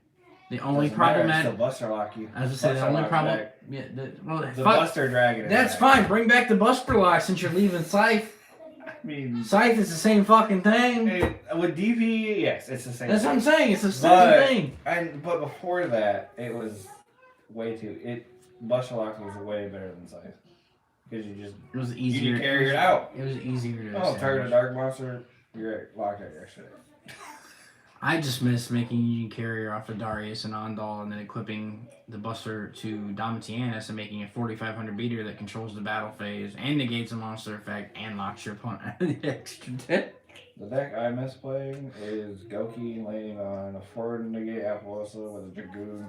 The only Doesn't matter, problem it's still Buster Lock you. as I said, the Buster only Lock's problem, back. yeah, The fuck, Buster Dragon. Is that's back. fine. Bring back the Buster Lock since you're leaving Scythe. I mean, Scythe is the same fucking thing. with DP, yes, it's the same. That's what I'm thing. saying. It's the same But- thing. But before that, it was way too. Buster Lock was way better than Scythe because you just It was easier. carry it out. It was easier to. target a establish. dark monster, you're locked out yesterday. I just miss making Union Carrier off of Darius and Ondal and then equipping the Buster to Domitianus and making a 4,500 beater that controls the battle phase and negates a monster effect and locks your opponent out of the extra deck. The deck I miss playing is Goki landing on a 4 negate Appaloosa with a Dragoon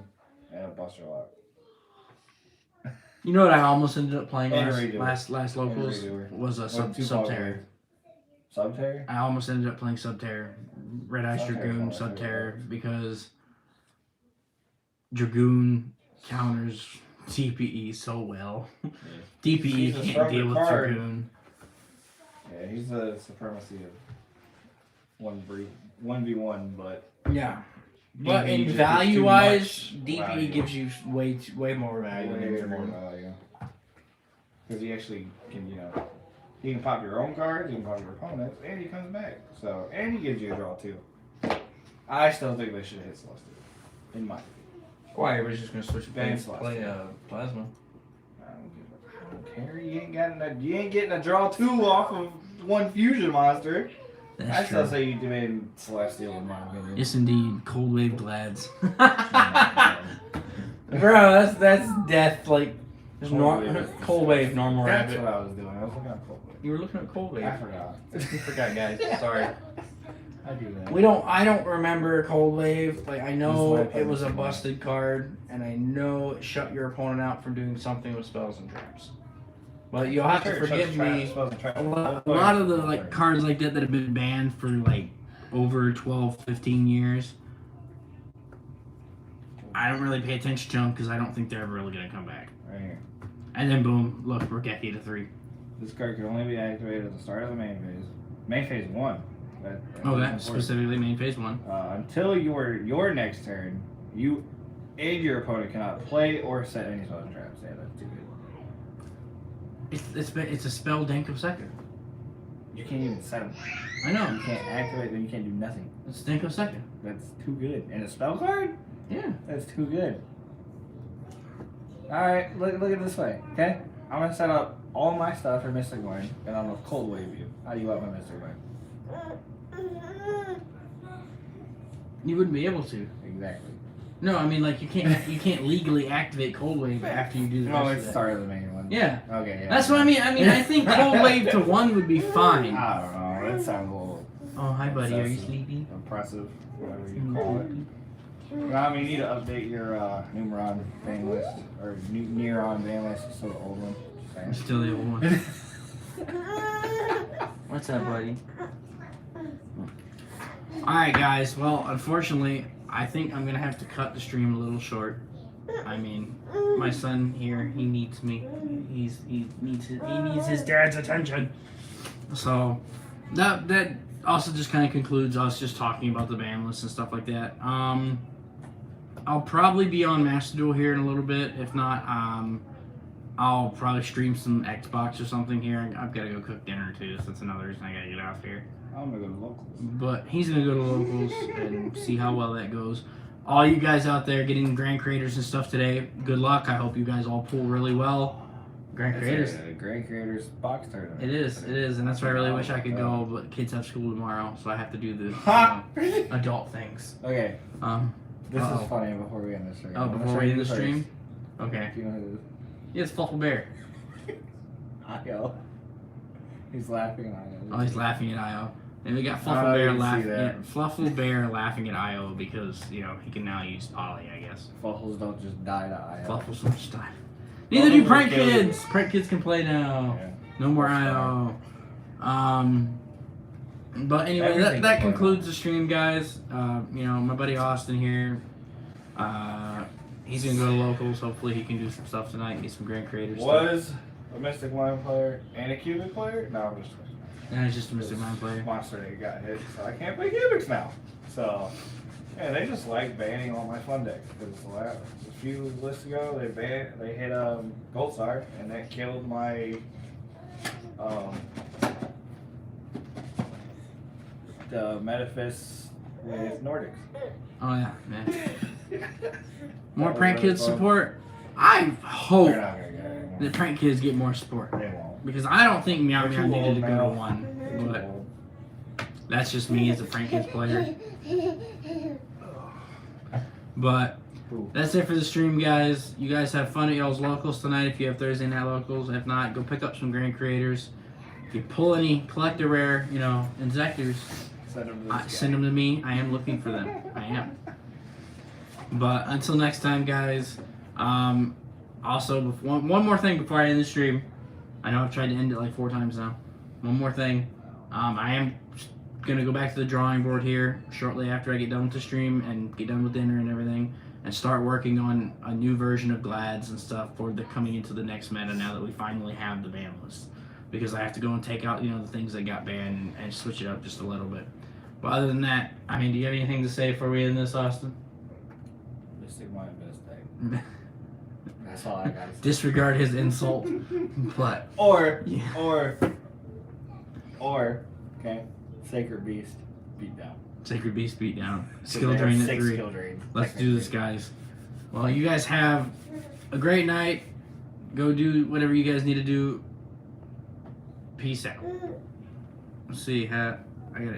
and a Buster Lock. You know what I almost ended up playing And last locals Redoer. was a With two Subterror. Subterror? I almost ended up playing Subterror. Red Ice Subterror's Dragoon, one of my favorite Subterror, cards. because Dragoon counters DPE so well. DPE He's a can't deal with stronger card. Dragoon. Yeah, he's the supremacy of 1v1, but Yeah. But DPE in just value too wise, much DPE value. gives you way more value than way more Dragoon. value. Because he actually can, he can pop your own cards, he can pop your opponent's, and he comes back. So, and he gives you a draw too. I still think they should hit Celestial. In my Why? Everybody's just gonna switch Ban play Plasma. I don't care. You ain't getting a draw 2 off of one fusion monster. That's I still true. say you demand Celestial in my opinion. Yes, indeed. Cold Wave Glads. Oh, Bro, that's death. Like, there's Cold Wave. normal That's rabbit. what I was doing. I was looking at Cold Wave. You were looking at Cold Wave. I forgot. You forgot, guys. Sorry. I do that. I don't remember Cold Wave. Like, I know Just like it was a that. busted card, and I know it shut your opponent out from doing something with spells and traps. But you'll have to forgive me. A lot of the like cards like that have been banned for like over 12, 15 years. I don't really pay attention to them because I don't think they're ever really gonna come back. Right here. And then boom, look, we're Geki to 3. This card can only be activated at the start of the main phase. Main phase 1. That is important. specifically main phase 1. Until your next turn, you and your opponent cannot play or set any spells and traps. Yeah, that's too good. It's a spell Danko second. You can't even set them. I know. You can't activate them. You can't do nothing. It's Danko second. That's too good. And a spell card? Yeah. That's too good. Alright, look at it this way, okay? I'm gonna set up all my stuff for Mystic Wine, and I'm gonna Cold Wave you. How do you want my Mystic Wine? You wouldn't be able to. Exactly. No, I mean like you can't legally activate Cold Wave after you do the rest Oh, of it's that. start of the main one. Yeah. Okay, yeah. That's what I mean. I think Cold Wave to 1 would be fine. I don't know. That sounds a little Oh, hi buddy. Are you Excessive. sleepy? impressive, whatever you call it. Well, I mean, you need to update your Numeron Banlist, or Neuron Banlist, it's still the old one. I'm Just still the old one. saying. What's up, buddy? Alright, guys. Well, unfortunately, I think I'm going to have to cut the stream a little short. I mean, my son here, he needs me. He needs his dad's attention. So, that also just kind of concludes us just talking about the ban list and stuff like that. I'll probably be on Master Duel here in a little bit. If not, I'll probably stream some Xbox or something here. I've got to go cook dinner too, so that's another reason I got to get off here. I'm gonna go to locals. But he's going to go to locals and see how well that goes. All you guys out there getting Grand Creators and stuff today, good luck. I hope you guys all pull really well. Grand Creators. It's a Grand Creators box tournament. It is, and that's why I really wish I could go, but kids have school tomorrow, so I have to do the Ha! adult things. Okay, this Uh-oh. is funny before we end the stream. Oh, I'm gonna before show we you end the first. stream? Okay. Do you know who it is? Yeah, it's Fluffle Bear. Io. He's laughing at Io. Oh, he's laughing at Io. And we got Oh, Fluffle you Bear can see laughing. that. Yeah, Fluffle Bear laughing at Io because he can now use Polly, I guess. Fluffles don't just die to Io. Fluffle's so much time. Neither do Fluffles Prank will kill you. Kids. Prank Kids can play now. Yeah. No more That's Io. But anyway, Everything that can play. concludes the stream, guys. My buddy Austin here. He's gonna go to locals. Hopefully, he can do some stuff tonight and get some Grand Creators. Was a Mystic Wine player and a Cubic player? No, I'm just And he's just a Mr. Mind player. Monster Day got hit, so I can't play Cubics now. So, yeah, they just like banning all my fun decks because a few lists ago they hit Gold Star and that killed my the Metaphys with Nordics. Oh yeah, man. More That was Prank really Kids fun. support. I They're hope not gonna get it anymore. that Prank Kids get more support They won't. because I don't think Meow They're Meow too needed old to go now. to one, They're too but old. that's just me as a Prank Kids player. But Cool. that's it for the stream, guys. You guys have fun at y'all's locals tonight if you have Thursday night locals. If not, go pick up some Grand Creators. If you pull any collector rare, Inzectors, Send them to this guy. send them to me. I am looking for them. I am. But until next time, guys. Also, one more thing before I end the stream. I know I've tried to end it like 4 times now. One more thing. I am gonna go back to the drawing board here shortly after I get done with the stream and get done with dinner and everything, and start working on a new version of Glads and stuff for the coming into the next meta. Now that we finally have the ban list, because I have to go and take out the things that got banned and switch it up just a little bit. But other than that, do you have anything to say before we end this, Austin? Mystic Wine best deck. That's all I gotta say. Disregard his insult, but Or, yeah. okay, Sacred Beast, beat down. Sacred Beast beat down. So Skill they have drain at 6 3. skill drain. Let's do this, guys. Well, you guys have a great night. Go do whatever you guys need to do. Peace out. Let's see. I gotta